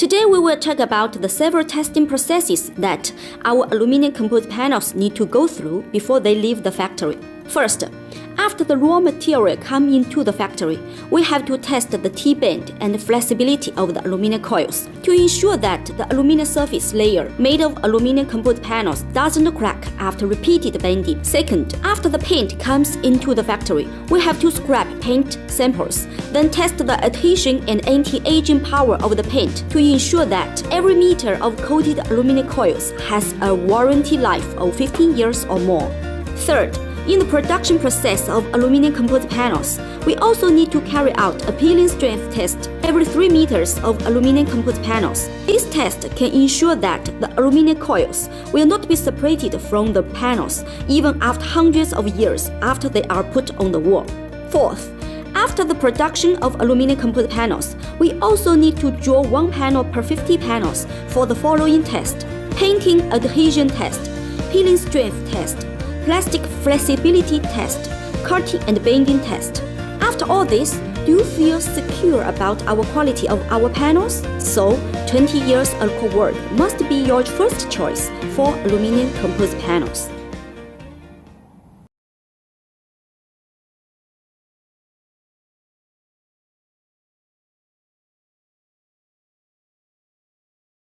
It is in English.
Today we will talk about the several testing processes that our aluminum composite panels need to go through before they leave the factory. First, after the raw material comes into the factory, we have to test the T-bend and flexibility of the aluminum coils to ensure that the aluminum surface layer made of aluminum composite panels doesn't crack after repeated bending. Second, after the paint comes into the factory, we have to scrap paint samples, then test the adhesion and anti-aging power of the paint to ensure that every meter of coated aluminum coils has a warranty life of 15 years or more. Third, in the production process of aluminum composite panels, we also need to carry out a peeling strength test every 3 meters of aluminum composite panels. This test can ensure that the aluminum coils will not be separated from the panels even after hundreds of years after they are put on the wall. Fourth, after the production of aluminum composite panels, we also need to draw 1 panel per 50 panels for the following test: painting adhesion test, peeling strength test, plastic flexibility test, cutting and bending test. After all this, do you feel secure about our quality of our panels? So, 20 years Alucoworld must be your first choice for aluminum composite panels.